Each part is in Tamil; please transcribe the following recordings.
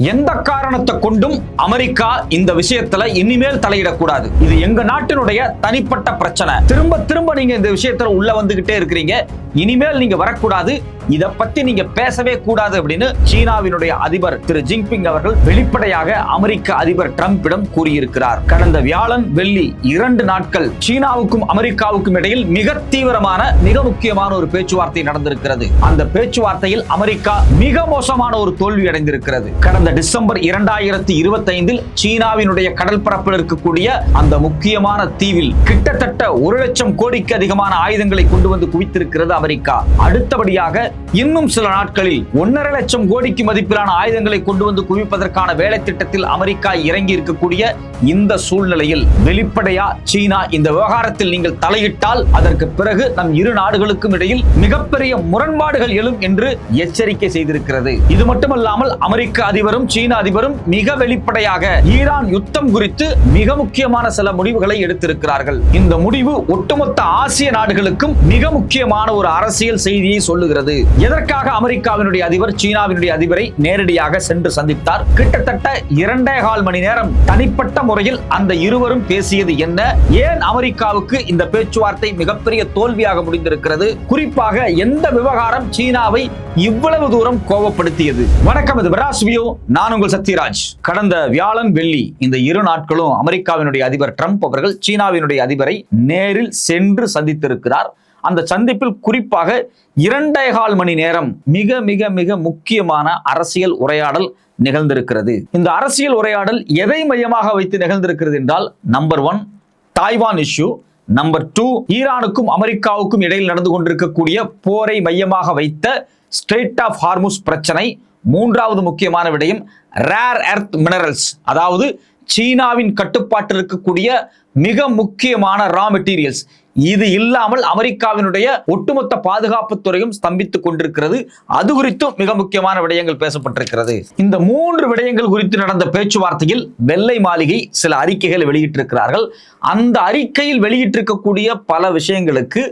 எந்த காரணத்தை கொண்டும் அமெரிக்கா இந்த விஷயத்துல இனிமேல் தலையிடக்கூடாது. இது எங்க நாட்டினுடைய தனிப்பட்ட பிரச்சனை. திரும்ப திரும்ப நீங்க இந்த விஷயத்துல உள்ள வந்துகிட்டே இருக்கிறீங்க. இனிமேல் நீங்க வரக்கூடாது, இத பத்தி நீங்க பேசவே கூடாது அப்படின்னு சீனாவினுடைய அதிபர் திரு ஜின்பிங் அவர்கள் வெளிப்படையாக அமெரிக்க அதிபர் டிரம்பிடம் கூறியிருக்கிறார். கடந்த வியாழன் வெள்ளி 2 நாட்கள் சீனாவுக்கும் அமெரிக்காவுக்கும் இடையில் மிக தீவிரமான மிக முக்கியமான ஒரு பேச்சுவார்த்தை நடந்திருக்கிறது. அந்த பேச்சுவார்த்தையில் அமெரிக்கா மிக மோசமான ஒரு தோல்வி அடைந்திருக்கிறது. கடந்த டிசம்பர் 2025 சீனாவினுடைய கடல் பரப்பில் இருக்கக்கூடிய அந்த முக்கியமான தீவில் கிட்டத்தட்ட 1 லட்சம் கோடிக்கு அதிகமான ஆயுதங்களை கொண்டு வந்து குவித்திருக்கிறது அமெரிக்கா. அடுத்தபடியாக இன்னும் சில நாட்களில் 1.5 லட்சம் கோடிக்கு மதிப்பிலான ஆயுதங்களை கொண்டு வந்து குவிப்பதற்கான வேலை திட்டத்தில் அமெரிக்கா இறங்கி இருக்கக்கூடிய இந்த சூழ்நிலையில் வெளிப்படையா சீனா இந்த விவகாரத்தில் நீங்கள் தலையிட்டால் அதற்கு பிறகு நம் இரு நாடுகளுக்கும் இடையில் மிகப்பெரிய முரண்பாடுகள் எழும் என்று எச்சரிக்கை செய்திருக்கிறது. இது மட்டுமல்லாமல் அமெரிக்க அதிபரும் சீன அதிபரும் மிக வெளிப்படையாக ஈரான் யுத்தம் குறித்து மிக முக்கியமான சில முடிவுகளை எடுத்திருக்கிறார்கள். இந்த முடிவு ஒட்டுமொத்த ஆசிய நாடுகளுக்கும் மிக முக்கியமான ஒரு அரசியல் செய்தியை சொல்லுகிறது. எதற்காக அமெரிக்காவினுடைய அதிபர் சீனாவினுடைய அதிபரை நேரடியாக சென்று சந்தித்தார்? கிட்டத்தட்ட 2.25 மணி நேரம் தனிப்பட்ட முறையில் அந்த இருவரும் பேசியது என்ன? ஏன் அமெரிக்காவுக்கு இந்த பேச்சுவார்த்தை மிகப்பெரிய தோல்வியாக முடிந்திருக்கிறது? குறிப்பாக எந்த விவகாரம் சீனாவை இவ்வளவு தூரம் கோபப்படுத்தியது? வணக்கம், இது பிராஸ் வியூ. நான் உங்கள் சத்யராஜ். கடந்த வியாழன் வெள்ளி இந்த 2 நாட்களும் அமெரிக்காவினுடைய அதிபர் ட்ரம்ப் அவர்கள் சீனாவினுடைய அதிபரை நேரில் சென்று சந்தித்திருக்கிறார். அந்த சந்திப்பில் குறிப்பாக 2.25 மணி நேரம் மிக மிக மிக முக்கியமான அரசியல் உரையாடல் நிகழ்ந்திருக்கிறது. இந்த அரசியல் உரையாடல் எதை மையமாக வைத்து நிகழ்ந்திருக்கிறது என்றால், நம்பர் 1 தாய்வான் இஷ்யூ, நம்பர் 2 ஈரானுக்கும் அமெரிக்காவுக்கும் இடையில் நடந்து கொண்டிருக்கக்கூடிய போரை மையமாக வைத்த ஸ்ட்ரெய்ட் ஆஃப் ஹார்முஸ் பிரச்சனை, மூன்றாவது முக்கியமான விடயம் ரேர் எர்த் மினரல்ஸ், அதாவது சீனாவின் கட்டுப்பாட்டில் இருக்கக்கூடிய மிக முக்கியமான ரா மெட்டீரியல்ஸ். இது இல்லாமல் அமெரிக்காவினுடைய ஒட்டுமொத்த பாதுகாப்பு துறையும் ஸ்தம்பித்துக் கொண்டிருக்கிறது. அது குறித்தும் மிக முக்கியமான விடயங்கள் பேசப்பட்டிருக்கிறது. இந்த 3 விடயங்கள் குறித்து நடந்த பேச்சுவார்த்தையில் வெள்ளை மாளிகை சில அறிக்கைகளை வெளியிட்டிருக்கிறார்கள். அந்த அறிக்கையில் வெளியிட்டிருக்கக்கூடிய பல விஷயங்களுக்கு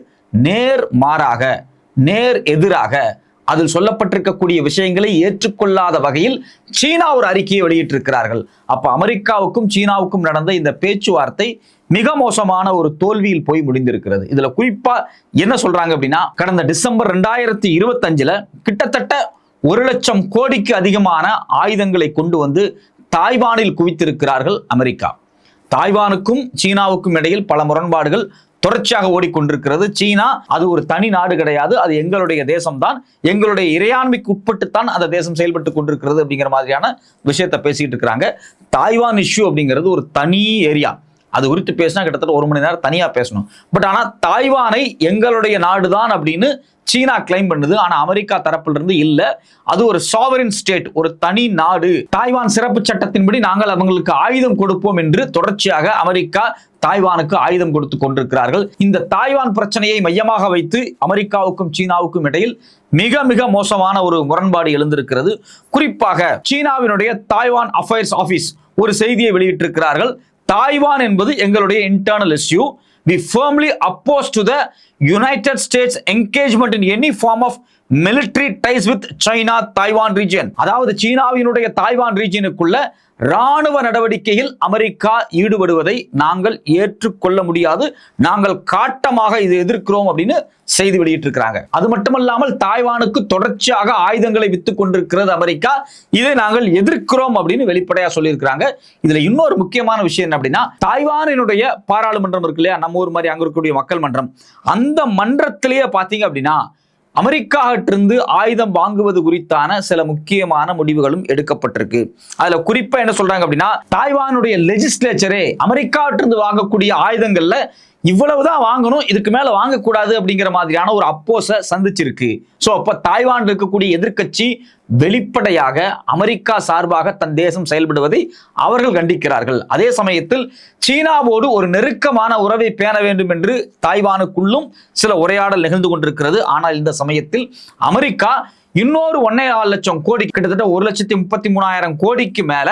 நேர் மாறாக, நேர் எதிராக, அதில் சொல்லப்பட்டிருக்கக்கூடிய விஷயங்களை ஏற்றுக்கொள்ளாத வகையில் சீனா ஒரு அறிக்கையை வெளியிட்டிருக்கிறார்கள். அப்ப அமெரிக்காவுக்கும் சீனாவுக்கும் நடந்த இந்த பேச்சுவார்த்தை மிக மோசமான ஒரு தோல்வியில் போய் முடிந்திருக்கிறது. இதுல குறிப்பா என்ன சொல்றாங்க அப்படின்னா, கடந்த டிசம்பர் 2025 கிட்டத்தட்ட 1 லட்சம் கோடிக்கு அதிகமான ஆயுதங்களை கொண்டு வந்து தாய்வானில் குவித்திருக்கிறார்கள் அமெரிக்கா. தாய்வானுக்கும் சீனாவுக்கும் இடையில் பல முரண்பாடுகள் தொடர்ச்சியாக ஓடிக்கொண்டிருக்கிறது. சீனா அது ஒரு தனி நாடு கிடையாது, அது எங்களுடைய தேசம்தான், எங்களுடைய இறையாண்மைக்கு உட்பட்டுத்தான் அந்த தேசம் செயல்பட்டு கொண்டிருக்கிறது அப்படிங்கிற மாதிரியான விஷயத்தை பேசிட்டு இருக்கிறாங்க. தாய்வான் இஷ்யூ அப்படிங்கிறது ஒரு தனி ஏரியா. அது குறித்து பேசினா கிட்டத்தட்ட 1 மணி நேரம் தனியா பேசணும். பட் ஆனா தாய்வானை எங்களுடைய நாடுதான் அப்படின்னு சீனா கிளைம் பண்ணுது. ஆனா அமெரிக்கா தரப்பிலிருந்து இல்ல, அது ஒரு சாவரின் ஸ்டேட், ஒரு தனி நாடு. தாய்வான் சிறப்பு சட்டத்தின்படி நாங்கள் அவங்களுக்கு ஆயுதம் கொடுப்போம் என்று தொடர்ச்சியாக அமெரிக்கா தாய்வானுக்கு ஆயுதம் கொடுத்து கொண்டிருக்கிறார்கள். இந்த தாய்வான் பிரச்சனையை மையமாக வைத்து அமெரிக்காவுக்கும் சீனாவுக்கும் இடையில் மிக மிக மோசமான ஒரு முரண்பாடு எழுந்திருக்கிறது. குறிப்பாக சீனாவினுடைய தாய்வான் அஃபேர்ஸ் ஆபீஸ் ஒரு செய்தியை வெளியிட்டிருக்கிறார்கள். தாய்வான் என்பது எங்களுடைய internal issue. We firmly oppose to the United States engagement in any form of military ties with China Taiwan region. அதாவது சீனாவினுடைய தாய்வான் ரீஜியனுக்குள்ள ராணுவ நடவடிக்கையில் அமெரிக்கா ஈடுபடுவதை நாங்கள் ஏற்றுக்கொள்ள முடியாது, நாங்கள் காட்டமாக இதை எதிர்க்கிறோம் அப்படின்னு செய்தி வெளியிட்டிருக்கிறாங்க. அது மட்டுமல்லாமல் தாய்வானுக்கு தொடர்ச்சியாக ஆயுதங்களை வித்துக் கொண்டிருக்கிறது அமெரிக்கா, இதை நாங்கள் எதிர்க்கிறோம் அப்படின்னு வெளிப்படையா சொல்லியிருக்கிறாங்க. இதுல இன்னொரு முக்கியமான விஷயம் என்ன அப்படின்னா, தாய்வானினுடைய பாராளுமன்றம் இருக்கு இல்லையா, நம்ம ஊர் மாதிரி அங்க இருக்கக்கூடிய மக்கள் மன்றம், அந்த மன்றத்திலேயே பாத்தீங்க அப்படின்னா அமெரிக்காவிட்டிருந்து ஆயுதம் வாங்குவது குறித்தான சில முக்கியமான முடிவுகளும் எடுக்கப்பட்டிருக்கு. அதுல குறிப்பா என்ன சொல்றாங்க அப்படின்னா, தாய்வானுடைய லெஜிஸ்லேச்சரே அமெரிக்காவிட்டிருந்து வாங்கக்கூடிய ஆயுதங்கள்ல இவ்வளவுதான் வாங்கணும், இதுக்கு மேல வாங்கக்கூடாது அப்படிங்கிற மாதிரியான ஒரு அப்போஸை சந்திச்சிருக்கு. சோ அப்ப தாய்வான் இருக்கக்கூடிய எதிர்க்கட்சி வெளிப்படையாக அமெரிக்கா சார்பாக தன் தேசம் செயல்படுவதை அவர்கள் கண்டிக்கிறார்கள். அதே சமயத்தில் சீனாவோடு ஒரு நெருக்கமான உறவை பேண வேண்டும் என்று தாய்வானுக்குள்ளும் சில உரையாடல் நிகழ்ந்து கொண்டிருக்கிறது. ஆனால் இந்த சமயத்தில் அமெரிக்கா இன்னொரு 1.4 லட்சம் கோடி, கிட்டத்தட்ட 1,33,000 கோடிக்கு மேல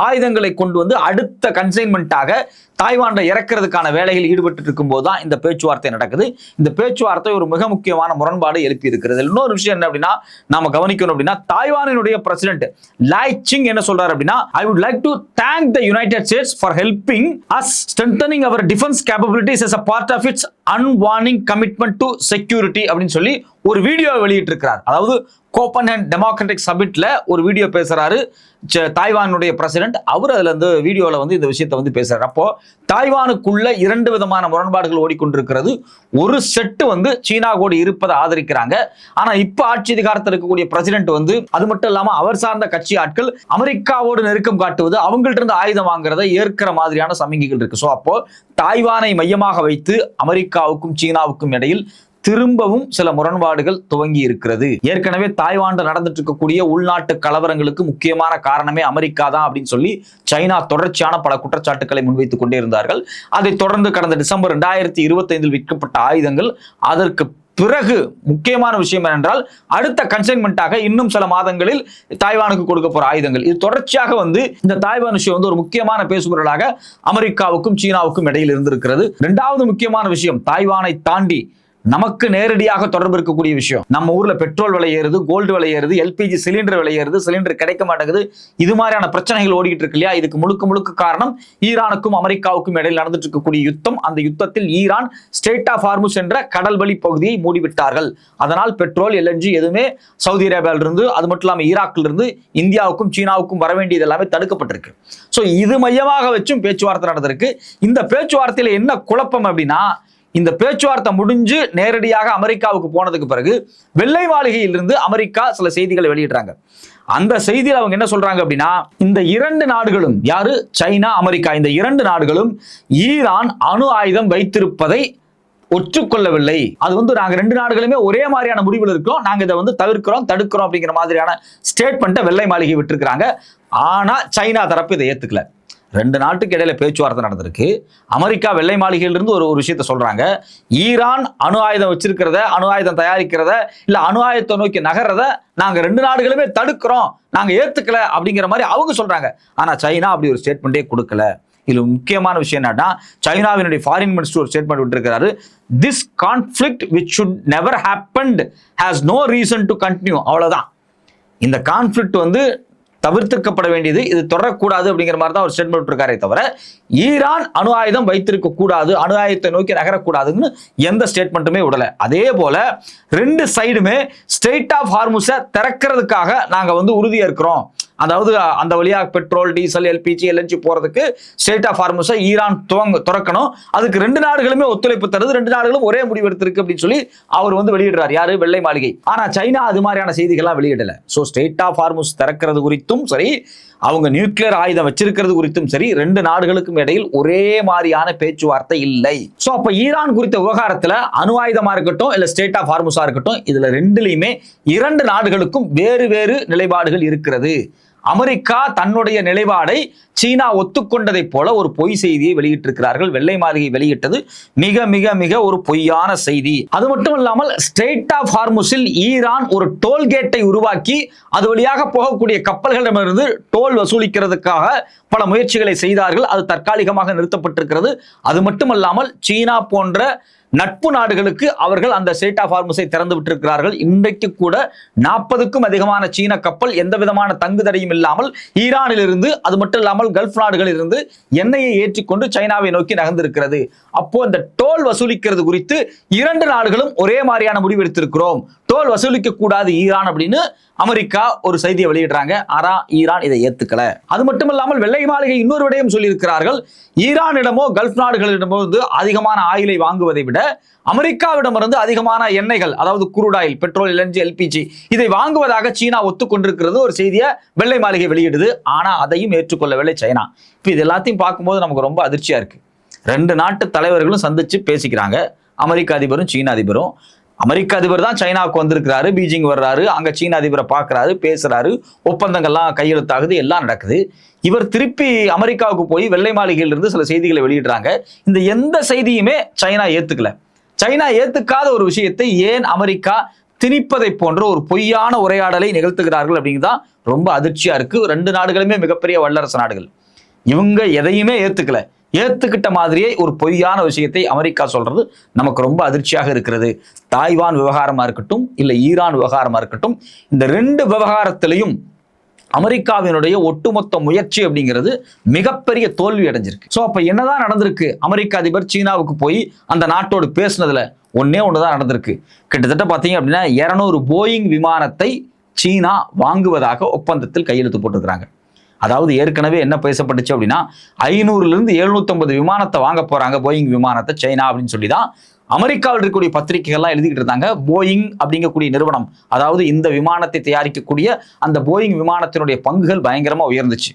ஆயுதங்களை கொண்டு வந்து அடுத்த கன்சைன்மெண்டாக தாய்வான்ல இறக்கிறதுக்கான வேலையில் ஈடுபட்டு இருக்கும் போதுதான் இந்த பேச்சுவார்த்தை நடக்குது. இந்த பேச்சுவார்த்தை ஒரு மிக முக்கியமான முரண்பாடு எழுப்பி இருக்கிறது. இன்னொரு விஷயம் என்ன அப்படின்னா நாம கவனிக்கணும் அப்படின்னா, தாய்வானினுடைய பிரசிடென்ட் லாய் சிங் என்ன சொல்றாரு அப்படின்னா, I would like to thank the United States for helping us strengthening our defense capabilities as a part of its unwavering commitment to security அப்படின்னு சொல்லி ஒரு வீடியோ வெளியிட்டு இருக்கிறார். அதாவது கோப்பன்ஹேகன் டெமோக்ராட்டிக் சமிட்ல ஒரு வீடியோ பேசுறாரு தாய்வானுடைய பிரசிடென்ட். அவர் அதுல இருந்து வீடியோல வந்து இந்த விஷயத்தை வந்து பேசுறாரு. அப்போ தாய்வானுக்குள்ள 2 விதமான முரண்பாடுகள் ஓடிக்கொண்டிருக்கிறது. ஒரு செட்டு வந்து சீனா கூட இருப்பதை ஆதரிக்கிறாங்க. ஆனா இப்ப ஆட்சி அதிகாரத்தில் இருக்கக்கூடிய பிரசிடென்ட் வந்து அது மட்டும் இல்லாம அவர் சார்ந்த கட்சி ஆட்கள் அமெரிக்காவோடு நெருக்கம் காட்டுவது, அவங்கள்ட்ட இருந்து ஆயுதம் வாங்குறதை ஏற்கிற மாதிரியான சமிகைகள் இருக்கு. சோ அப்போ தாய்வானை மையமாக வைத்து அமெரிக்காவுக்கும் சீனாவுக்கும் இடையில் திரும்பவும் சில முரண்பாடுகள் துவங்கி இருக்கிறது. ஏற்கனவே தாய்வான்ல நடந்துட்டு இருக்கக்கூடிய உள்நாட்டு கலவரங்களுக்கு முக்கியமான காரணமே அமெரிக்கா தான் அப்படின்னு சொல்லி சைனா தொடர்ச்சியான பல குற்றச்சாட்டுகளை முன்வைத்துக் கொண்டே இருந்தார்கள். அதைத் தொடர்ந்து கடந்த டிசம்பர் 2025 விற்கப்பட்ட ஆயுதங்கள், அதற்கு பிறகு முக்கியமான விஷயம் என்னென்றால் அடுத்த கன்சைன்மெண்டாக இன்னும் சில மாதங்களில் தாய்வானுக்கு கொடுக்க போற ஆயுதங்கள். இது தொடர்ச்சியாக வந்து இந்த தாய்வான் விஷயம் வந்து ஒரு முக்கியமான பேசுபொருளாக அமெரிக்காவுக்கும் சீனாவுக்கும் இடையில் இருந்திருக்கிறது. 2வது முக்கியமான விஷயம், தாய்வானை தாண்டி நமக்கு நேரடியாக தொடர்பு இருக்கக்கூடிய விஷயம். நம்ம ஊர்ல பெட்ரோல் விலை ஏறுது, கோல்டு விலை ஏறுது, எல்பிஜி சிலிண்டர் விலை ஏறுது, சிலிண்டர் கிடைக்க மாட்டேங்குது. இது மாதிரியான பிரச்சனைகள் ஓடிட்டு இருக்கு இல்லையா? இதுக்கு முழுக்க காரணம் ஈரானுக்கும் அமெரிக்காவுக்கும் இடையில் நடந்துட்டு இருக்கக்கூடிய யுத்தம். அந்த யுத்தத்தில் ஈரான் ஸ்ட்ரெய்ட் ஆஃப் ஹார்முஸ் என்ற கடல் வழி பகுதியை மூடிவிட்டார்கள். அதனால் பெட்ரோல், எல்என்ஜி எதுவுமே சவுதி அரேபியால இருந்து, அது மட்டும் இல்லாம ஈராக்ல இருந்து இந்தியாவுக்கும் சீனாவுக்கும் வர வேண்டியது எல்லாமே தடுக்கப்பட்டிருக்கு. சோ இது மையமாக வச்சும் பேச்சுவார்த்தை நடந்திருக்கு. இந்த பேச்சுவார்த்தையில என்ன குழப்பம் அப்படின்னா, இந்த பேச்சுவார்த்தை முடிஞ்சு நேரடியாக அமெரிக்காவுக்கு போனதுக்கு பிறகு வெள்ளை மாளிகையிலிருந்து அமெரிக்கா சில செய்திகளை வெளியிடுறாங்க. அந்த செய்தியில் அவங்க என்ன சொல்றாங்க அப்படின்னா, இந்த 2 நாடுகளும், யாரு, சைனா, அமெரிக்கா, இந்த 2 நாடுகளும் ஈரான் அணு ஆயுதம் வைத்திருப்பதை ஒற்றுக்கொள்ளவில்லை. அது வந்து நாங்க 2 நாடுகளுமே ஒரே மாதிரியான முடிவில் இருக்கிறோம், நாங்க இதை வந்து தவிர்க்கிறோம், தடுக்கிறோம் அப்படிங்கிற மாதிரியான ஸ்டேட்மெண்ட்டை வெள்ளை மாளிகை விட்டுருக்காங்க. ஆனா சைனா தரப்பு இதை ஏத்துக்கல. 2 நாட்டுக்கு இடையில பேச்சுவார்த்தை நடந்திருக்கு. அமெரிக்கா வெள்ளை மாளிகையிலிருந்து ஒரு விஷயத்த சொல்றாங்க, ஈரான் அணு ஆயுதம் வச்சிருக்கிறத, அணு ஆயுதம் தயாரிக்கிறத, இல்ல அணு ஆயுதத்தை நோக்கி நகர்றத நாங்க 2 நாடுகளுமே தடுக்கிறோம், நாங்க ஏத்துக்கல அப்படிங்கிற மாதிரி அவங்க சொல்றாங்க. ஆனா சைனா அப்படி ஒரு ஸ்டேட்மெண்டே கொடுக்கல. இதுல முக்கியமான விஷயம் என்னன்னா, சைனாவினுடைய ஃபாரின் மினிஸ்டர் ஒரு ஸ்டேட்மெண்ட் விட்டுருக்காரு, this conflict which should never happened has no reason to continue. அவ்வளவுதான். இந்த கான்ஃபிளிக்ட் வந்து தவிர்த்திருக்கப்பட வேண்டியது, இது தொடரக்கூடாது அப்படிங்கிற மாதிரி தான் ஒரு ஸ்டேட்மெண்ட் இருக்காரே தவிர ஈரான் அணு ஆயுதம் வைத்திருக்க கூடாது, அணு ஆயுதத்தை நோக்கி நகரக்கூடாதுன்னு எந்த ஸ்டேட்மெண்ட்டுமே விடல. அதே போல 2 சைடுமே ஸ்ட்ரெய்ட் ஆஃப் ஹார்முஸை திறக்கிறதுக்காக நாங்க வந்து உறுதியா இருக்கிறோம். அதாவது அந்த வழியா பெட்ரோல், டீசல், எல்பிஜி, எல்என்ஜி போறதுக்கு ஸ்ட்ரெய்ட் ஆஃப் ஹார்முஸை ஈரான் திறக்கணும். அதுக்கு 2 நாடுகளுமே ஒத்துழைப்பு தருது, 2 நாடுகளும் ஒரே முடிவு எடுத்திருக்கு அப்படின்னு சொல்லி அவர் வந்து வெளியிடுறார். யாரு? வெள்ளை மாளிகை. ஆனா சைனா அது மாதிரியான செய்திகள்லாம் வெளியிடல. சோ ஸ்ட்ரெய்ட் ஆஃப் ஹார்முஸ் திறக்கிறது குறித்தும் சரி, அவங்க நியூக்ளியர் ஆயுதம் வச்சிருக்கிறது குறித்தும் சரி, 2 நாடுகளுக்கும் இடையில் ஒரே மாதிரியான பேச்சுவார்த்தை இல்லை. சோ அப்ப ஈரான் குறித்த விவகாரத்துல அணு ஆயுதமா இருக்கட்டும், இல்ல ஸ்ட்ரெய்ட் ஆஃப் ஹார்முஸா இருக்கட்டும், இதுல 2லயுமே 2 நாடுகளுக்கும் வேறு வேறு நிலைப்பாடுகள் இருக்கிறது. அமெரிக்கா தன்னுடைய நிலைப்பாடை சீனா ஒத்துக்கொண்டதை போல ஒரு பொய் செய்தியை வெளியிட்டிருக்கிறார்கள். வெள்ளை மாளிகை வெளியிட்டது மிக மிக மிக ஒரு பொய்யான செய்தி. அது மட்டும் இல்லாமல் ஸ்ட்ரெய்ட் ஆஃப் ஹார்முஸில் ஈரான் ஒரு டோல்கேட்டை உருவாக்கி அது வழியாக போகக்கூடிய கப்பல்களிடமிருந்து டோல் வசூலிக்கிறதுக்காக பல முயற்சிகளை செய்தார்கள். அது தற்காலிகமாக நிறுத்தப்பட்டிருக்கிறது. அது மட்டுமல்லாமல் சீனா போன்ற நட்பு நாடுகளுக்கு அவர்கள் அந்த ஸ்ட்ரெய்ட் ஆஃப் ஹார்முஸை திறந்து விட்டிருக்கிறார்கள். இன்றைக்கு கூட 40க்கும் அதிகமான சீன கப்பல் எந்த விதமான தங்குதடையும் இல்லாமல் ஈரானில் இருந்து, அது மட்டும் இல்லாமல் கல்ஃப் நாடுகளில் இருந்து எண்ணெயை ஏற்றிக்கொண்டு சைனாவை நோக்கி நகர்ந்திருக்கிறது. அப்போ இந்த டோல் வசூலிக்கிறது குறித்து 2 நாடுகளும் ஒரே மாதிரியான முடிவு எடுத்திருக்கிறோம், டோல் வசூலிக்க கூடாது ஈரான் அப்படின்னு அமெரிக்கா ஒரு செய்தியை வெளியிடுறாங்க. ஆனா ஈரான் இதை ஏத்துக்கல. அது மட்டும் இல்லாமல் வெள்ளை மாளிகை இன்னொரு விடயம் சொல்லியிருக்கிறார்கள், ஈரானிடமோ கல்ஃப் நாடுகளிடமோ அதிகமான ஆயிலை வாங்குவதை விட அமெரிக்காவிடமிருந்து அதிகமான எண்ணெய்கள், அதாவது crude oil, petrol, LNG, LPG இதை வாங்குவதாக சீனா ஒத்துக்கொண்டிருக்கிறது ஒரு செய்தியை வெள்ளை மாளிகை வெளியிடுது. ஆனா அதையும் ஏற்றுக்கொள்ளவில்லை சைனா. இப்ப இது எல்லாத்தையும் பார்க்கும்போது நமக்கு ரொம்ப அதிர்ச்சியா இருக்கு. 2 நாட்டு தலைவர்களும் சந்திச்சு பேசிக்கிறாங்க, அமெரிக்க அதிபரும் சீன அதிபரும். அமெரிக்க அதிபர் தான் சைனாவுக்கு வந்திருக்கிறாரு, பீஜிங் வர்றாரு, அங்க சீன அதிபரை பார்க்கிறாரு, பேசுறாரு, ஒப்பந்தங்கள்லாம் கையெழுத்தாகுது, எல்லாம் நடக்குது. இவர் திருப்பி அமெரிக்காவுக்கு போய் வெள்ளை மாளிகையிலிருந்து சில செய்திகளை வெளியிடுறாங்க. இந்த எந்த செய்தியுமே சைனா ஏத்துக்கல. சைனா ஏத்துக்காத ஒரு விஷயத்தை ஏன் அமெரிக்கா திணிப்பதை போன்ற ஒரு பொய்யான உரையாடலை நிகழ்த்துகிறார்கள் அப்படிங்கிறதான் ரொம்ப அதிர்ச்சியா இருக்கு. 2 நாடுகளுமே மிகப்பெரிய வல்லரசு நாடுகள். இவங்க எதையுமே ஏத்துக்கிட்ட மாதிரியே ஒரு பொய்யான விஷயத்தை அமெரிக்கா சொல்றது நமக்கு ரொம்ப அதிர்ச்சியாக இருக்கிறது. தாய்வான் விவகாரமா இருக்கட்டும், இல்ல ஈரான் விவகாரமா இருக்கட்டும், இந்த 2 விவகாரத்திலையும் அமெரிக்காவினுடைய ஒட்டுமொத்த முயற்சி அப்படிங்கிறது மிகப்பெரிய தோல்வி அடைஞ்சிருக்கு. சோ அப்ப என்னதான் நடந்திருக்கு? அமெரிக்க அதிபர் சீனாவுக்கு போய் அந்த நாட்டோடு பேசினதுல ஒண்ணுதான் நடந்திருக்கு. கிட்டத்தட்ட பாத்தீங்க அப்படின்னா 200 போயிங் விமானத்தை சீனா வாங்குவதாக ஒப்பந்தத்தில் கையெழுத்து போட்டிருக்கிறாங்க. அதாவது ஏற்கனவே என்ன பேசப்பட்டுச்சு அப்படின்னா 500லிருந்து 750 விமானத்தை வாங்க போறாங்க, போயிங் விமானத்தை சைனா அப்படின்னு சொல்லி தான் அமெரிக்காவில் இருக்கக்கூடிய பத்திரிகைகள்லாம் எழுதிக்கிட்டு இருந்தாங்க. போயிங் அப்படிங்கக்கூடிய நிறுவனம், அதாவது இந்த விமானத்தை தயாரிக்கக்கூடிய அந்த போயிங் விமானத்தினுடைய பங்குகள் பயங்கரமா உயர்ந்துச்சு.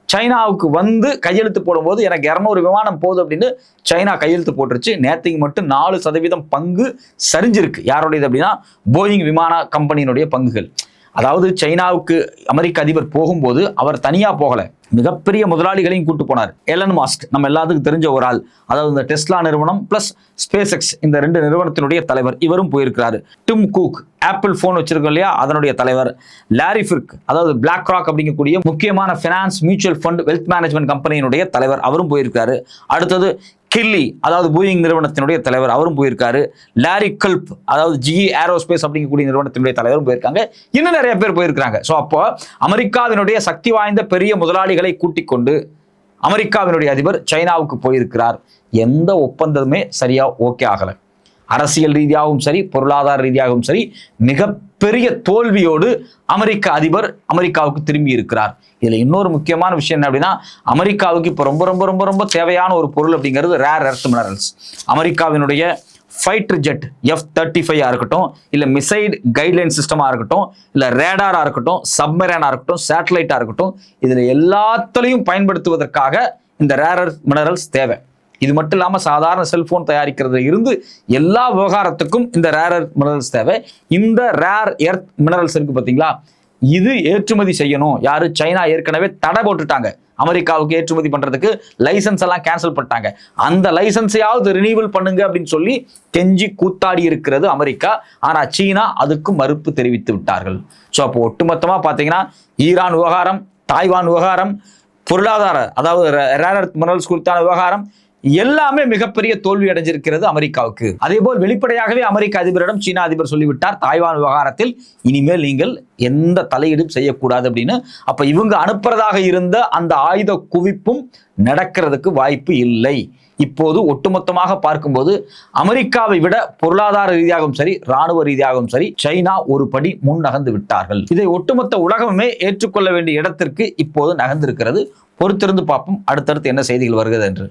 சைனாவுக்கு வந்து கையெழுத்து போடும்போது எனக்கு 200 விமானம் போகுது அப்படின்னு சைனா கையெழுத்து போட்டுருச்சு. நேற்றுக்கு மட்டும் 4% பங்கு சரிஞ்சிருக்கு. யாருடையது அப்படின்னா போயிங் விமான கம்பெனியினுடைய பங்குகள். அதாவது சைனாவுக்கு அமெரிக்க அதிபர் போகும்போது அவர் தனியா போகல, மிகப்பெரிய முதலாளிகளையும் கூட்டு போனார். எலன் மாஸ்க், நம்ம எல்லாத்துக்கும் தெரிஞ்ச ஒரு ஆள். அதாவது இந்த டெஸ்லா நிறுவனம் பிளஸ் ஸ்பேஸ் எக்ஸ், இந்த 2 நிறுவனத்தினுடைய தலைவர், இவரும் போயிருக்கிறாரு. டிம் குக், ஆப்பிள் போன் வச்சிருக்கோம் இல்லையா, அதனுடைய தலைவர். லாரி ஃபிர்க், அதாவது பிளாக் ராக் அப்படிங்கக்கூடிய முக்கியமான finance mutual fund wealth management கம்பெனியினுடைய தலைவர், அவரும் போயிருக்காரு. அடுத்தது கில்லி, அதாவது போயிங் நிறுவனத்தினுடைய தலைவர், அவரும் போயிருக்காரு. லாரி கல்ப், அதாவது GE ஏரோஸ்பேஸ் அப்படிங்கக்கூடிய நிறுவனத்தினுடைய தலைவரும் போயிருக்காங்க. இன்னும் நிறைய பேர் போயிருக்காங்க. ஸோ அப்போ அமெரிக்காவினுடைய சக்தி வாய்ந்த பெரிய முதலாளிகளை கூட்டிக் கொண்டு அமெரிக்காவினுடைய அதிபர் சைனாவுக்கு போயிருக்கிறார். எந்த ஒப்பந்தமே சரியா ஓகே ஆகல. அரசியல் ரீதியாகவும் சரி, பொருளாதார ரீதியாகவும் சரி, மிகப்பெரிய தோல்வியோடு அமெரிக்க அதிபர் அமெரிக்காவுக்கு திரும்பி இருக்கிறார். இதுல இன்னொரு முக்கியமான விஷயம் என்ன அப்படின்னா, அமெரிக்காவுக்கு இப்போ ரொம்ப ரொம்ப ரொம்ப ரொம்ப தேவையான ஒரு பொருள் அப்படிங்கிறது ரேர் எர்த் மினரல்ஸ். அமெரிக்காவினுடைய ஃபைட்டர் ஜெட் F-35 இருக்கட்டும், இல்ல மிசைல் கைட்லைன் சிஸ்டமா இருக்கட்டும், இல்ல ரேடாரா இருக்கட்டும், சப்மரைனா இருக்கட்டும், சேட்டலைட்டா இருக்கட்டும், இதுல எல்லாத்திலையும் பயன்படுத்துவதற்காக இந்த ரேர் எர்த் மினரல்ஸ் தேவை. இது மட்டும் இல்லாம சாதாரண செல்போன் தயாரிக்கிறதுல இருந்து எல்லா விவகாரத்துக்கும் இந்த ரேர் எர்த் மினரல்ஸ் தேவை. இந்த ரேர் எர்த் மினரல்ஸ் இருக்கு பாத்தீங்களா, இது ஏற்றுமதி செய்யணும். யாரு? சைனா ஏற்கனவே தடை போட்டுட்டாங்க. அமெரிக்காவுக்கு ஏற்றுமதி பண்றதுக்கு லைசன்ஸ் எல்லாம் கேன்சல் பண்ணிட்டாங்க. அந்த லைசன்ஸையாவது ரினியூவல் பண்ணுங்க அப்படின்னு சொல்லி கெஞ்சி கூத்தாடி இருக்கிறது அமெரிக்கா. ஆனா சீனா அதுக்கு மறுப்பு தெரிவித்து விட்டார்கள். ஸோ அப்போ ஒட்டுமொத்தமா பாத்தீங்கன்னா ஈரான் விவகாரம், தாய்வான் விவகாரம், பொருளாதார அதாவது ரேர் எர்த் மினரல்ஸ் குறித்தான விவகாரம் எல்லாமே மிகப்பெரிய தோல்வி அடைஞ்சிருக்கிறது அமெரிக்காவுக்கு. அதே போல் வெளிப்படையாகவே அமெரிக்க அதிபரிடம் சீனா அதிபர் சொல்லிவிட்டார், தாய்வான் விவகாரத்தில் இனிமேல் நீங்கள் எந்த தலையீடும் செய்யக்கூடாது அப்படின்னு. அப்ப இவங்க அனுப்புறதாக இருந்த அந்த ஆயுத குவிப்பும் நடக்கிறதுக்கு வாய்ப்பு இல்லை. இப்போது ஒட்டுமொத்தமாக பார்க்கும்போது அமெரிக்காவை விட பொருளாதார ரீதியாகவும் சரி, ராணுவ ரீதியாகவும் சரி, சைனா ஒரு படி முன் நகர்ந்து விட்டார்கள். இதை ஒட்டுமொத்த உலகமே ஏற்றுக்கொள்ள வேண்டிய இடத்திற்கு இப்போது நகர்ந்திருக்கிறது. பொறுத்திருந்து பார்ப்போம் அடுத்தடுத்து என்ன செய்திகள் வருகிறது என்று.